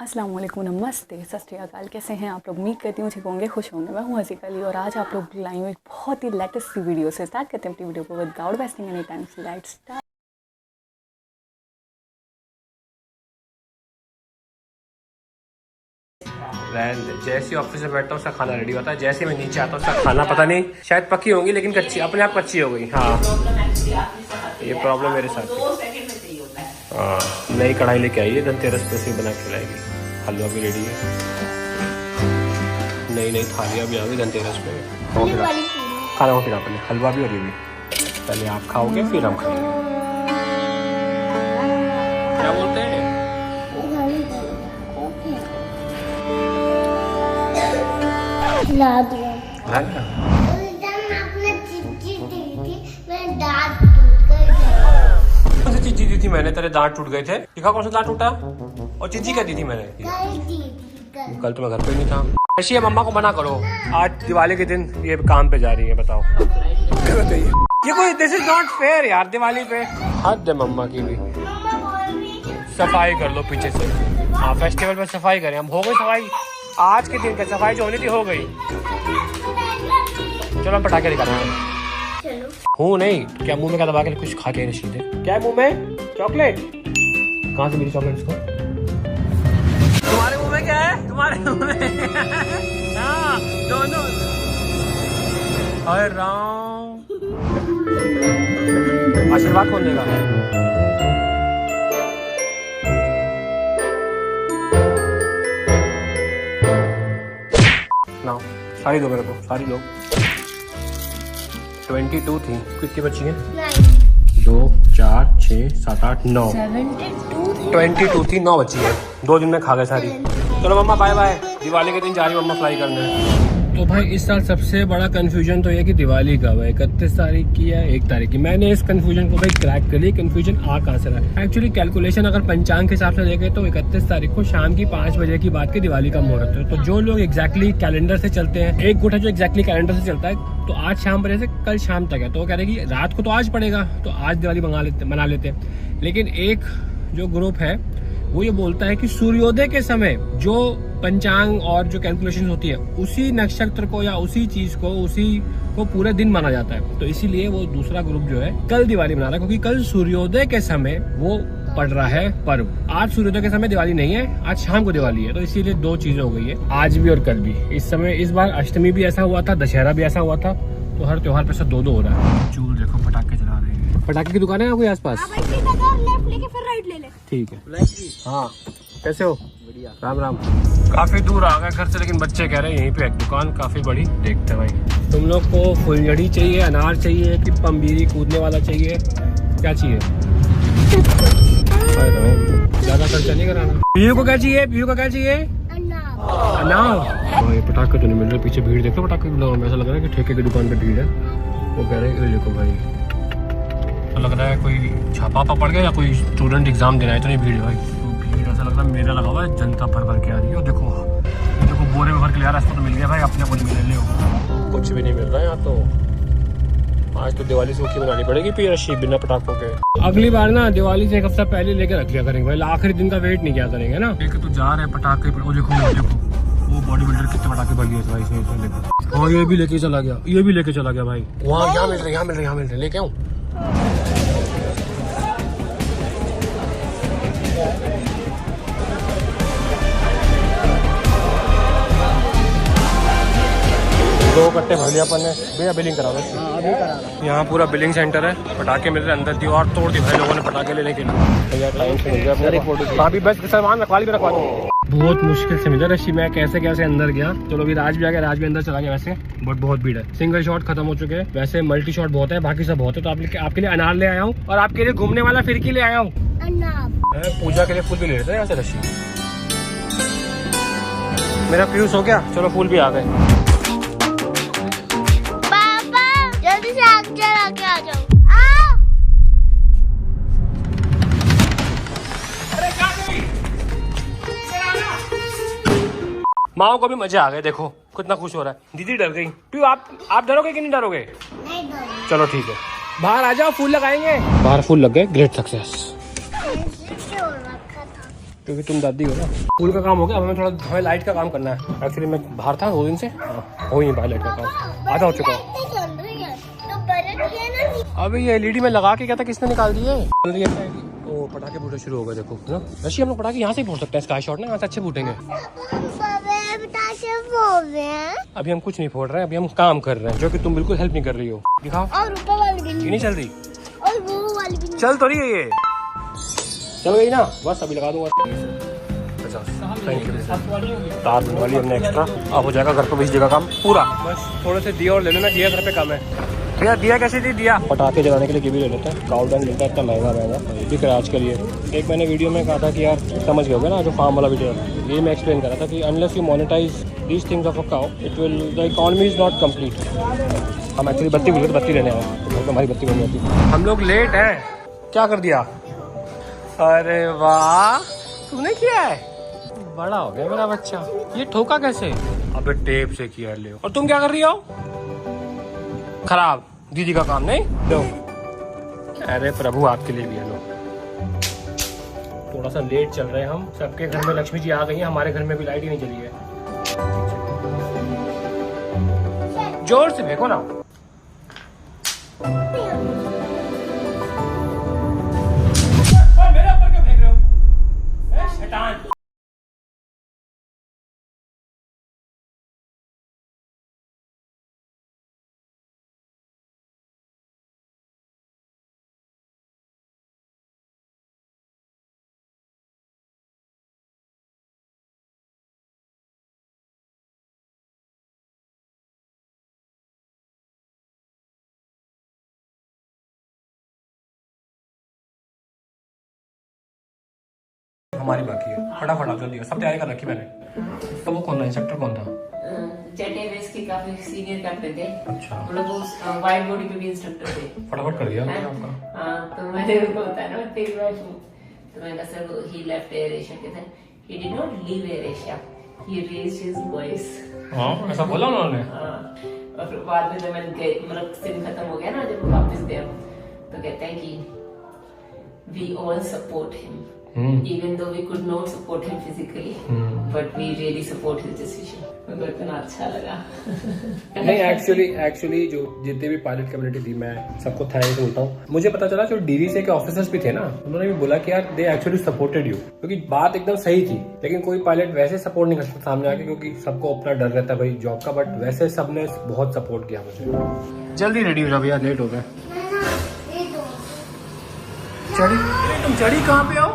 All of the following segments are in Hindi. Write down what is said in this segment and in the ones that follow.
अस्सलाम वालेकुम, नमस्ते, सत श्री अकाल। कैसे हैं आप लोग? उम्मीद करती हूँ ठीक होंगे, खुश होंगे। मैं हूँ हसीका अली और आज आप लोग लाई हूँ एक बहुत ही लेटेस्ट सी वीडियो से। स्टार्ट करते हैं अपनी वीडियो को without wasting any time. Let's start. जैसे ऑफिस में बैठता हूँ उसका खाना रेडी होता है, जैसे मैं नीचे आता हूँ उसका खाना पता नहीं शायद पकी होंगी लेकिन कच्ची, अपने आप कच्ची हो गई। हाँ, ये प्रॉब्लम मेरे साथ है। हाँ, नई कढ़ाई लेके आई है, धनतेरस पे से बना के लाएगी। हलवा भी रेडी है, नई नई थालियाँ भी आ गई धनतेरस पे। खाना हो फिर आपने, हलवा भी हो रही है। पहले आप खाओगे फिर हम खाएंगे। क्या बोलते हैं? कौन सी चीज़ दी थी मैंने? तेरे दांत टूट गए थे। दिखा कौन सा दांत टूटा? और चीज़ी क्या दी थी मैंने? कल तो मैं घर पे नहीं था। ऐसी है, मम्मा को मना करो, आज दिवाली के दिन ये काम पे जा रही है। बताओ ये कोई, दिस इज नॉट फेयर यार। दिवाली पे हद है मम्मा की भी। सफाई कर लो पीछे से। हाँ, फेस्टिवल पे सफाई करें हम। हो गई सफाई आज के दिन पे, सफाई जो होनी थी हो गई। चलो हम पटाखे निकालते हैं। हूँ नहीं, क्या मुंह में क्या दबा के कुछ खा के रशीद है? क्या है मुंह में? चॉकलेट? कहाँ से मिली चॉकलेट इसको? तुम्हारे मुंह में क्या है? तुम्हारे मुंह में हाँ, दोनों। हाय राम, आशीर्वाद कौन देगा? ना सारी दो मेरे को, सारी दो। 22 थी, कितनी बची हैं? 2 4 6 7 8 9 22 थी, 9 बची है। 2 दिन में खा गए सारी। चलो मम्मा बाय बाय, दिवाली के दिन जा रही मम्मा फ्लाई करने। तो भाई इस साल सबसे बड़ा कंफ्यूजन तो ये कि दिवाली कब है, 31 तारीख की है 1 तारीख की। मैंने इस कंफ्यूजन को भाई क्रैक कर लिया। कंफ्यूजन आ कहाँ से रहा है? एक्चुअली कैलकुलेशन अगर पंचांग के हिसाब से देखें तो 31 तारीख को शाम की 5 बजे की बात की दिवाली का मुहूर्त है। तो जो लोग एग्जैक्टली कैलेंडर से चलते हैं, एक गुट है जो एग्जैक्टली कैलेंडर से चलता है, तो आज शाम बजे से कल शाम तक है, तो वो कह रहे कि रात को तो आज पड़ेगा तो आज दिवाली मना लेते हैं। लेकिन एक जो ग्रुप है वो ये बोलता है कि सूर्योदय के समय जो पंचांग और जो कैलकुलेशन होती है उसी नक्षत्र को या उसी चीज को, उसी को पूरे दिन माना जाता है। तो इसीलिए वो दूसरा ग्रुप जो है कल दिवाली मना रहा है, क्योंकि कल सूर्योदय के समय वो पड़ रहा है पर्व। आज सूर्योदय के समय दिवाली नहीं है, आज शाम को दिवाली है। तो इसीलिए 2 चीजें हो गई है, आज भी और कल भी। इस समय इस बार अष्टमी भी ऐसा हुआ था, दशहरा भी ऐसा हुआ था, तो हर त्योहार पे से 2-2 हो रहा है। चूल देखो, पटाखे चला रहे हैं। पटाखे की दुकान है आपके आस पास? ठीक है। हाँ, कैसे हो? बढ़िया, राम राम। काफी दूर आ गए घर से, लेकिन बच्चे कह रहे हैं यहीं पे एक दुकान काफी बड़ी, देखते हैं भाई। तुम लोग को फुलझड़ी चाहिए, अनार चाहिए कि पंबीरी कूदने वाला चाहिए? क्या चाहिए? ज्यादा खर्चा नहीं कराना। पीयू को क्या चाहिए? पीयू को क्या चाहिए? अनार। पटाखे तो नहीं मिल रहे, पीछे भीड़ देखो पटाखे की। ऐसा लग रहा है कि ठेके की दुकान पे भीड़ है। वो कह रहे हैं देखो भाई, तो लग रहा है कोई छापा पड़ गया या कोई स्टूडेंट एग्जाम देना है, तो नहीं भीड़ है भाई। तो भीड़ ऐसा लग रहा है मेला लगा हुआ है, जनता भर भर के आ रही है। देखो बोरे में भर के लिया, रास्ता तो मिल गया भाई, अपने को नहीं मिले हो। कुछ भी नहीं मिल रहा है यहाँ तो। आज तो दिवाली सूखी बनानी पड़ेगी पी रशी बिना पटाखों के। अगली बार ना दिवाली से 1 हफ्ता पहले लेकर रख लिया करेंगे भाई, आखिरी दिन का वेट नहीं किया करेंगे ना। देखो तो जा रहे हैं पटाखे पर। देखो वो बॉडी बिल्डर कितने पटाखे भर गए भाई से देखो। हाँ, ये भी लेके चला गया, ये भी लेके चला गया भाई। वहाँ यहाँ मिल रहे लेके आऊँ? दो कट्टे भर लिया अपन ने भैया, बिलिंग करा दो। यहाँ पूरा बिलिंग सेंटर है, पटाखे मिल रहे अंदर। दीवार तोड़ दी भाई लोगों ने पटाखे लेने के लिए। भैया टाइम से मिल गया अपने। अभी बस सामान रखवा दो। बहुत मुश्किल से मिला रशी, मैं कैसे अंदर गया। चलो अभी राज भी आ गया, राज भी अंदर चला गया वैसे, बट बहुत भीड़ है। सिंगल शॉट खत्म हो चुके हैं, वैसे मल्टी शॉट बहुत है, बाकी सब बहुत है। तो आपके लिए अनार ले आया हूँ और आपके लिए घूमने वाला फिरकी ले आया हूँ। पूजा के लिए फूल भी ले लेते हैं यहाँ से रशी। मेरा फ्यूज हो गया, चलो फूल भी आ गए। माओ को भी मजे आ गए, देखो कितना खुश हो रहा है। दीदी डर गई। पीयू आप डरोगे कि नहीं डरोगे? नहीं डरोगे। चलो ठीक है, बाहर आ जाओ, फूल लगाएंगे। बाहर फूल लग गए, ग्रेट सक्सेस। क्योंकि तुम दादी हो ना। स्कूल का काम हो गया, हमें लाइट का काम करना है। एक्चुअली मैं बाहर था 2 दिन से, हो ही नहीं पाया लाइट का काम, आधा हो चुका है। अभी ये एलईडी में लगा के क्या था, किसने निकाल दिए? ओ पटाखे फूटने शुरू हो गए, देखो ना रशी, हम लोग पटाखे यहाँ से ही फोड़ सकते हैं, स्काई शॉट ना यहाँ से अच्छे फूटेंगे। अभी हम कुछ नहीं फोड़ रहे हैं, अभी हम काम कर रहे हैं, जो कि तुम बिल्कुल हेल्प नहीं कर रही हो। दिखाओ। और ऊपर वाली भी नहीं चल रही, और वो वाली भी चल तो रही है, ये चल गई ना, बस अभी लगा दूंगा। Thank you. तार बनने वाली हमने एक्स्ट्रा, अब हो जाएगा घर पे 20 जगह काम पूरा। बस थोड़े से दिया और ले लेना, दिया घर पे कम है। भैया दिया कैसे दी? दिया पटाखे जलाने के लिए भी ले लेते हैं, काउडन मिलता है इतना महंगा, ये भी आज के लिए। एक मैंने वीडियो में कहा था कि यार समझ गए होगे ना, जो फार्म वाला वीडियो है, ये मैं एक्सप्लेन कर रहा था कि unless you monetise these things of a cow, it will the economy is not complete. हम एक्चुअली बत्ती बोले तो बत्ती लेने आए, तो हमारी बत्ती बन जाती। हम लोग लेट हैं, क्या कर दिया? अरे वाह, तूने किया है, बड़ा हो गया मेरा बच्चा। ये ठोका कैसे? अबे टेप से किया ले। और तुम क्या कर रही हो? खराब दीदी का काम नहीं लो। अरे प्रभु आपके लिए भी है, लो। थोड़ा सा लेट चल रहे हैं हम, सबके घर में लक्ष्मी जी आ गई हैं, हमारे घर में भी लाइट ही नहीं चली है। जोर से फेंको ना। मेरे ऊपर क्यों फेंक रहे हो? शैतान। हमारी बाकी है, फटाफट आप जल्दी, सब तैयारी कर रखी मैंने। तो वो कौन था, इंस्ट्रक्टर कौन था? जेट एयरवेज के काफी सीनियर कैप्टन थे। अच्छा, मतलब वो वाइड बॉडी पे भी इंस्ट्रक्टर थे। फटाफट कर दिया आपका। हाँ, तो मैंने उनको बताया ना, मैं तेज बैच हूँ, तो मैंने कहा सर ही लेफ्ट एयर एशिया के थे, he did not leave air Asia, he raised his voice. हाँ ऐसा बोला उन्होंने। हाँ, और फिर बाद में जब मैंने मतलब सीन खत्म हो गया ना, जब वापस गया तो कहते हैं कि we all support him, even though we could not support him physically, but we really support his decision. मुझे इतना अच्छा लगा। नहीं एक्चुअली जो जितने भी पायलट कम्युनिटी थी, मैं सबको थैंक्स बोलता हूँ। मुझे पता चला जो डीडीसी के ऑफिसर्स भी थे ना, उन्होंने भी बोला कि यार दे एक्चुअली सपोर्टेड यू, क्योंकि बात एकदम सही थी। लेकिन कोई पायलट वैसे सपोर्ट नहीं कर सकता सामने आके, क्योंकि सबको अपना डर रहता है भाई जॉब का, बट वैसे सबने बहुत सपोर्ट किया मुझे। जल्दी रेडी हो जाओ भैया, लेट हो गए। चढ़ी? तुम चढ़ी कहाँ पे हो?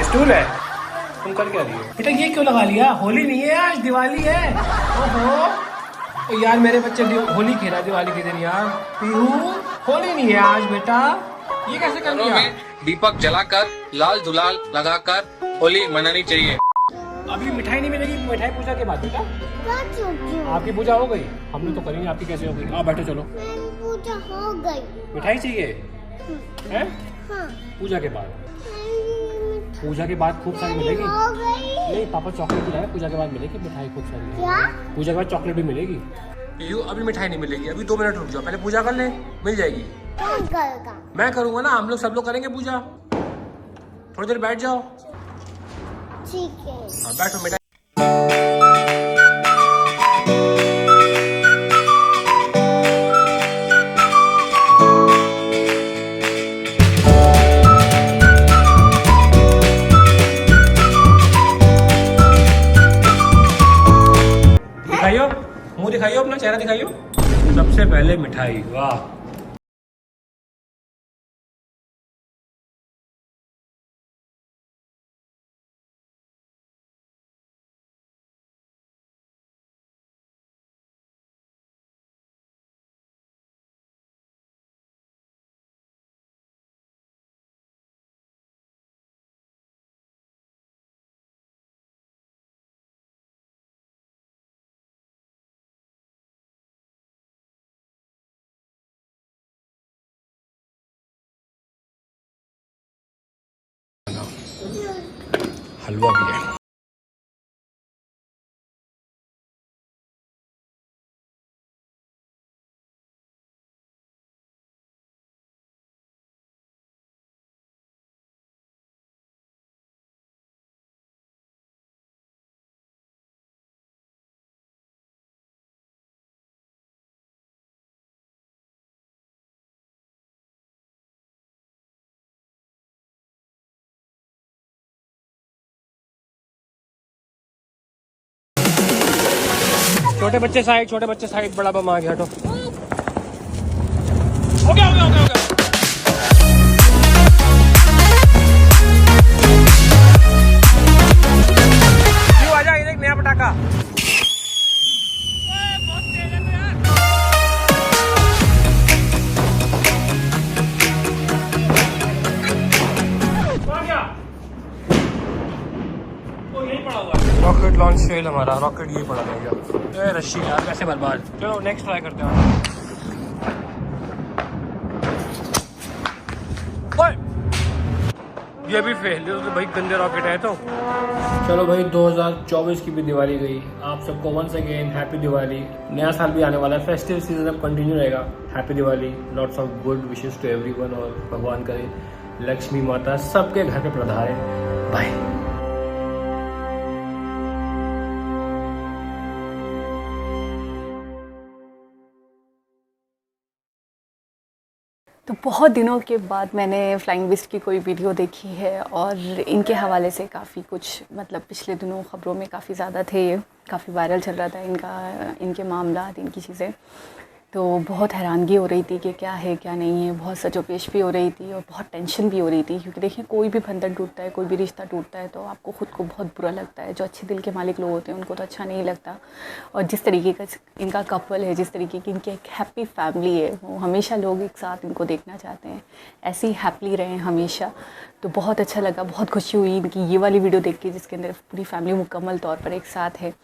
स्टूल है, तुम कर क्या रही हो बेटा? ये क्यों लगा लिया? होली नहीं है आज, दिवाली है। ओहो तो यार मेरे बच्चे होली खेला दिवाली के दिन यार। पीहू होली नहीं है आज बेटा, ये कैसे कर लिया? दीपक जलाकर लाल दुलाल लगाकर होली मनानी चाहिए। अभी मिठाई नहीं मिलेगी, मिठाई पूजा के बाद बेटा। आपकी पूजा हो गई, हम लोग तो करेंगे, आपकी कैसे हो गई? बैठो चलो। पूजा हो गई। मिठाई चाहिए है? हाँ। पूजा के बाद, पूजा के बाद खूब सारी मिलेगी। नहीं पापा चॉकलेट भी लाए, पूजा के बाद मिलेगी मिठाई खूब सारी। क्या? पूजा के बाद चॉकलेट भी मिलेगी। यू अभी मिठाई नहीं मिलेगी, अभी 2 मिनट रुक जाओ, पहले पूजा कर ले, मिल जाएगी। कौन करेगा? मैं करूंगा ना, हम लोग सब लोग करेंगे पूजा। थोड़ी देर बैठ जाओ। ठीक है। हाँ बैठो मिठाई। दिखाइयो मुंह, दिखाइयो अपना चेहरा दिखाइयो। सबसे पहले मिठाई, वाह। हलवा भी है। छोटे बच्चे साइड, बड़ा बम आ गया। हटो, हो गया। क्यों आ जा, ये एक नया पटाखा। रॉकेट लॉन्च फेल हमारा, रॉकेट ये पड़ा रहेगा। रस्सी यार कैसे बर्बाद। चलो नेक्स्ट ट्राई करते हैं। ये भी फेल, तो भाई गंदे रॉकेट है। तो चलो भाई 2024 की भी दिवाली गई। आप सबको वंस अगेन हैप्पी दिवाली। नया साल भी आने वाला है, फेस्टिव सीजन अब कंटिन्यू रहेगा। Happy Diwali, lots of good wishes to everyone, और भगवान करे लक्ष्मी माता सबके घर पे पधारे। बाय। तो बहुत दिनों के बाद मैंने फ्लाइंग बिस्ट की कोई वीडियो देखी है, और इनके हवाले से काफ़ी कुछ, मतलब पिछले दिनों ख़बरों में काफ़ी ज़्यादा थे, ये काफ़ी वायरल चल रहा था इनके मामला, इनकी चीज़ें। तो बहुत हैरानगी हो रही थी कि क्या है क्या नहीं है, बहुत सजोपेश भी हो रही थी और बहुत टेंशन भी हो रही थी। क्योंकि देखिए, कोई भी बंधन टूटता है, कोई भी रिश्ता टूटता है तो आपको ख़ुद को बहुत बुरा लगता है। जो अच्छे दिल के मालिक लोग होते हैं उनको तो अच्छा नहीं लगता। और जिस तरीके का इनका कपल है, जिस तरीके की इनकी एक हैप्पी फैमिली है, वो हमेशा लोग एक साथ इनको देखना चाहते हैं, ऐसे ही हैप्पली रहें हमेशा। तो बहुत अच्छा लगा, बहुत खुशी हुई इनकी ये वाली वीडियो देख के, जिसके अंदर पूरी फैमिली मुकम्मल तौर पर एक साथ है।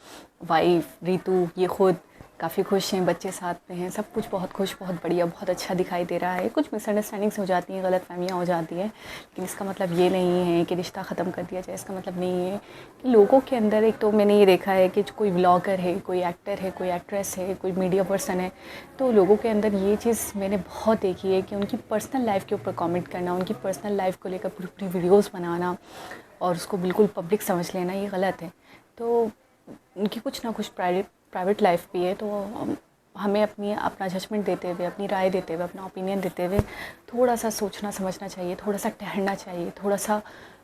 वाइफ, रीतू, ये खुद काफ़ी खुश हैं, बच्चे साथ में हैं, सब कुछ बहुत खुश, बहुत बढ़िया, बहुत अच्छा दिखाई दे रहा है। कुछ मिसअंडरस्टैंडिंग्स हो जाती हैं, गलतफहमियाँ हो जाती हैं, लेकिन इसका मतलब ये नहीं है कि रिश्ता ख़त्म कर दिया जाए। इसका मतलब नहीं है कि लोगों के अंदर, एक तो मैंने ये देखा है कि कोई व्लॉगर है, कोई एक्टर है, कोई एक्ट्रेस है, कोई मीडिया पर्सन है, तो लोगों के अंदर ये चीज़ मैंने बहुत देखी है कि उनकी पर्सनल लाइफ़ के ऊपर कॉमेंट करना, उनकी पर्सनल लाइफ़ को लेकर पूरी पूरी वीडियोज़ बनाना और उसको बिल्कुल पब्लिक समझ लेना, ये गलत है। तो उनकी कुछ ना कुछ प्राइवेट लाइफ भी है, तो हमें अपना जजमेंट देते हुए, अपनी राय देते हुए, अपना ओपिनियन देते हुए थोड़ा सा सोचना समझना चाहिए, थोड़ा सा ठहरना चाहिए, थोड़ा सा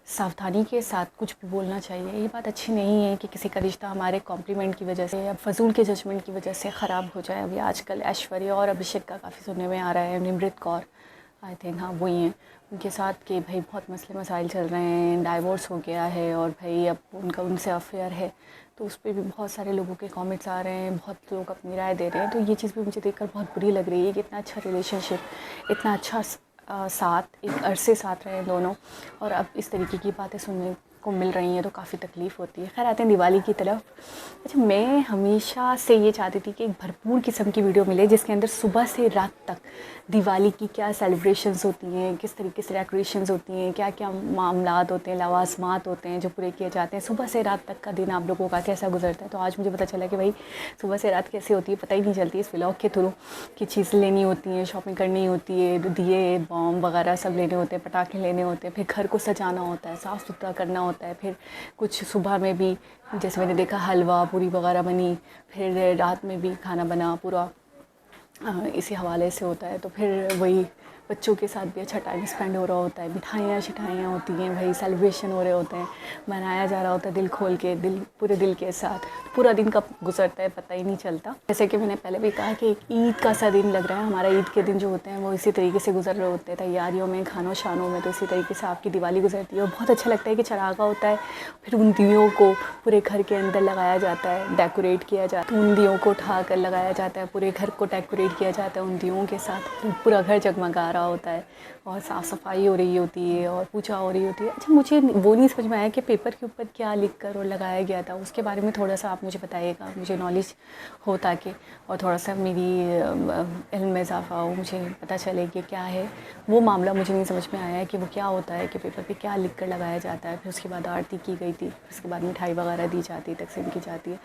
सावधानी के साथ कुछ भी बोलना चाहिए। ये बात अच्छी नहीं है कि किसी का रिश्ता हमारे कॉम्प्लीमेंट की वजह से या फजूल के जजमेंट की वजह से ख़राब हो जाए। अभी आजकल ऐश्वर्या और अभिषेक का काफ़ी सुनने में आ रहा है, निमृत कौर, आई थिंक, हाँ वही हैं, उनके साथ कि भाई बहुत मसले मसाइल चल रहे हैं, डाइवोर्स हो गया है और भाई अब उनका उनसे अफेयर है। तो उस पर भी बहुत सारे लोगों के कमेंट्स आ रहे हैं, बहुत लोग अपनी राय दे रहे हैं। तो ये चीज़ भी मुझे देखकर बहुत बुरी लग रही है कि इतना अच्छा रिलेशनशिप, इतना अच्छा साथ, एक अरसे साथ रहे दोनों, और अब इस तरीके की बातें सुनने को मिल रही हैं तो काफ़ी तकलीफ़ होती है। खैर, आते हैं दिवाली की तरफ। अच्छा, मैं हमेशा से ये चाहती थी कि एक भरपूर किस्म की वीडियो मिले जिसके अंदर सुबह से रात तक दिवाली की क्या सेलिब्रेशंस होती हैं, किस तरीके से डेकोरेशंस होती हैं, क्या क्या मामलात होते हैं, लवाजमात होते हैं जो पूरे किए जाते हैं, सुबह से रात तक का दिन आप लोगों का कैसा गुजरता है। तो आज मुझे पता चला कि भाई सुबह से रात कैसे होती है पता ही नहीं चलती। इस व्लॉग के थ्रू कि चीज़ें लेनी होती हैं, शॉपिंग करनी होती है, दिए बॉम्ब वगैरह सब लेने होते हैं, पटाखे लेने होते हैं, फिर घर को सजाना होता है, साफ़ सुथरा करना होता है, फिर कुछ सुबह में भी जैसे मैंने देखा हलवा पूरी वगैरह बनी, फिर रात में भी खाना बना पूरा, इसी हवाले से होता है। तो फिर वही बच्चों के साथ भी अच्छा टाइम स्पेंड हो रहा होता है, मिठाइयाँ शिठाइयाँ होती हैं, भाई सेलिब्रेशन हो रहे होते हैं, मनाया जा रहा होता है दिल खोल के, पूरे दिल के साथ। पूरा दिन कब गुजरता है पता ही नहीं चलता। जैसे कि मैंने पहले भी कहा कि ईद का सा दिन लग रहा है हमारा। ईद के दिन जो होते हैं वो इसी तरीके से गुजर रहे होते हैं, तैयारियों में, खानों शानों में। तो इसी तरीके से आपकी दिवाली गुजरती है और बहुत अच्छा लगता है कि चरागा होता है, फिर उन दियों को पूरे घर के अंदर लगाया जाता है, डेकोरेट किया जाता है, उन दियों को उठा कर लगाया जाता है, पूरे घर को डेकोरेट किया जाता है उन दियों के साथ, पूरा घर जगमगा रहा होता है और साफ़ सफाई हो रही होती है और पूजा हो रही होती है। अच्छा, मुझे वो नहीं समझ में आया कि पेपर के ऊपर क्या लिख कर और लगाया गया था, उसके बारे में थोड़ा सा आप मुझे बताइएगा, मुझे नॉलेज हो ताकि, और थोड़ा सा मेरी इल्म में इजाफा हो, मुझे पता चले कि क्या है वो मामला। मुझे नहीं समझ में आया कि वो क्या होता है, कि पेपर पे क्या लिख कर लगाया जाता है। फिर उसके बाद आरती की गई थी, उसके बाद मिठाई वगैरह दी जाती है, तकसीम की जाती है।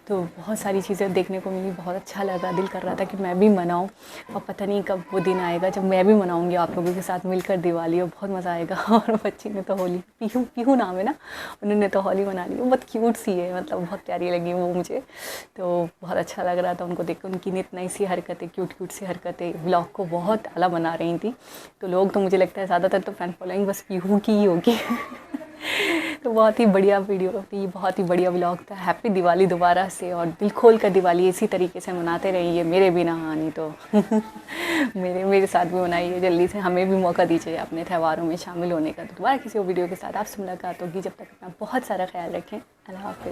तो बहुत सारी चीज़ें देखने को मिली, बहुत अच्छा लगा, दिल कर रहा था कि मैं भी मनाऊँ। और पता नहीं कब वो दिन आएगा जब मैं भी मनाऊँगी आप लोगों के साथ मिलकर दिवाली, और बहुत मज़ा आएगा। और बच्ची ने तो होली, पीहू नाम है ना, उन्होंने तो होली मना ली। वो बहुत क्यूट सी है, मतलब बहुत प्यारी लगी वो मुझे, तो बहुत अच्छा लग रहा था उनको देख कर। उनकी इतनी सी हरकतें, क्यूट सी हरकतें व्लॉग को बहुत आला बना रही थी। तो लोग, तो मुझे लगता है ज़्यादातर तो फैन फॉलोइंग बस पीहू की ही होगी। तो बहुत ही बढ़िया वीडियो थी, बहुत ही बढ़िया व्लॉग था। हैप्पी दिवाली दोबारा से, और दिल खोल कर दिवाली इसी तरीके से मनाते रहिए, मेरे बिना नहीं तो मेरे साथ भी मनाइए। जल्दी से हमें भी मौका दीजिए अपने त्योहारों में शामिल होने का। तो दोबारा किसी और वीडियो के साथ आपसे मुलाकात होगी। जब तक अपना बहुत सारा ख्याल रखें। अल्लाह हाफ़िज़।